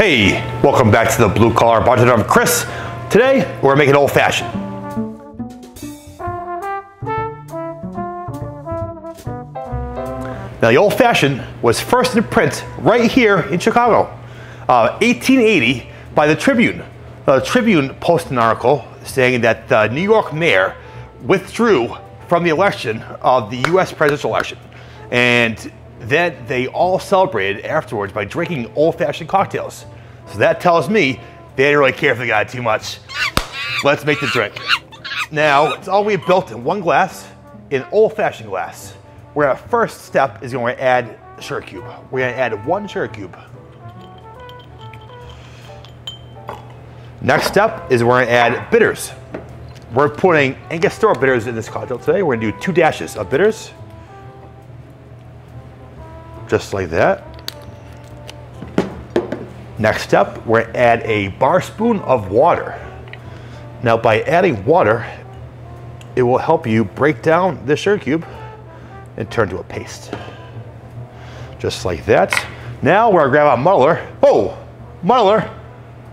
Hey, welcome back to the Blue Collar Bartender. I'm Chris. Today, we're making old fashioned. Now, the old fashioned was first in print right here in Chicago, 1880 by the Tribune. The Tribune posted an article saying that the New York mayor withdrew from the election of the US presidential election. And then they all celebrated afterwards by drinking old-fashioned cocktails. So that tells me they didn't really care for the guy too much. Let's make the drink. Now, it's all we have built in one glass, in old-fashioned glass. Where our first step is going to add a sugar cube. We're going to add 1 sugar cube. Next step is we're going to add bitters. We're putting Angostura bitters in this cocktail today. We're going to do 2 dashes of bitters. Just like that. Next step, we're going to add a bar spoon of water. Now, by adding water, it will help you break down the sugar cube and turn to a paste. Just like that. Now we're gonna grab our muddler. Oh, muddler,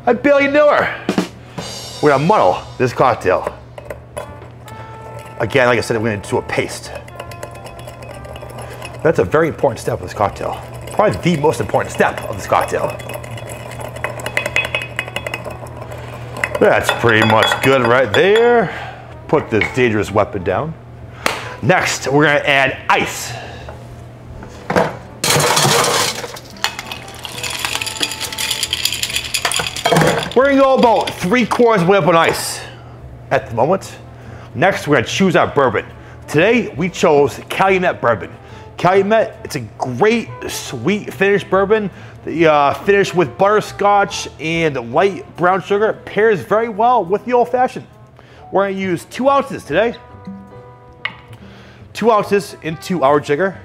I barely knew her. We're gonna muddle this cocktail. Again, like I said, we're gonna do a paste. That's a very important step of this cocktail. Probably the most important step of this cocktail. That's pretty much good right there. Put this dangerous weapon down. Next, we're gonna add ice. We're gonna go about 3/4 way up on ice at the moment. Next, we're gonna choose our bourbon. Today, we chose Calumet Bourbon. Calumet, it's a great sweet finished bourbon. The finish with butterscotch and light brown sugar pairs very well with the old fashioned. We're gonna use 2 ounces today. 2 ounces into our jigger.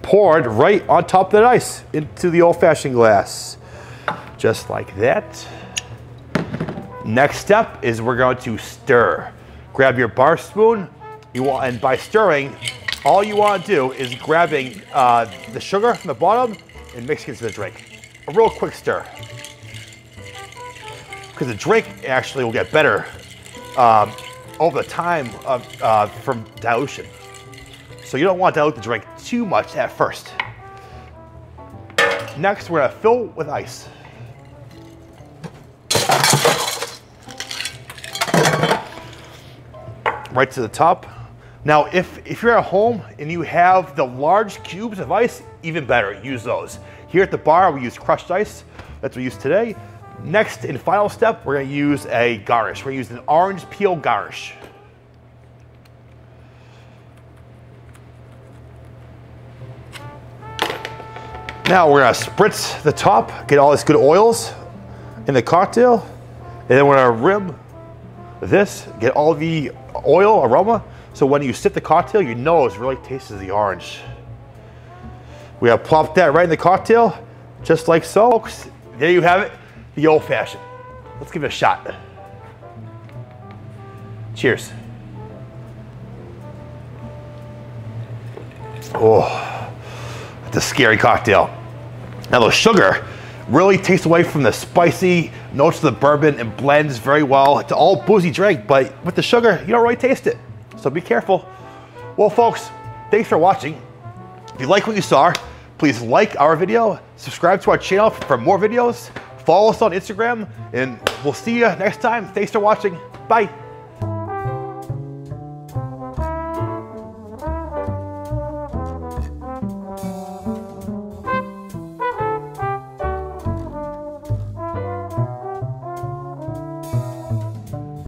Poured right on top of that ice into the old-fashioned glass. Just like that. Next step is we're going to stir. Grab your bar spoon. And by stirring, all you want to do is grabbing the sugar from the bottom and mixing it into the drink. A real quick stir. Because the drink actually will get better over the time from dilution. So you don't want to dilute the drink too much at first. Next, we're gonna fill with ice. Right to the top. Now, if you're at home and you have the large cubes of ice, even better, use those. Here at the bar, we use crushed ice. That's what we use today. Next and final step, we're gonna use a garnish. We're gonna use an orange peel garnish. Now we're gonna spritz the top, get all this good oils in the cocktail, and then we're gonna rim this, get all the oil aroma, so when you sip the cocktail, your nose really tastes the orange. We have plopped that right in the cocktail, just like so. There you have it. The old fashioned. Let's give it a shot. Cheers. Oh, it's a scary cocktail. Now the sugar really takes away from the spicy notes of the bourbon and blends very well. It's all boozy drink, but with the sugar, you don't really taste it. So be careful. Well, folks, thanks for watching. If you like what you saw, please like our video, subscribe to our channel for more videos. Follow us on Instagram, and we'll see you next time. Thanks for watching. Bye.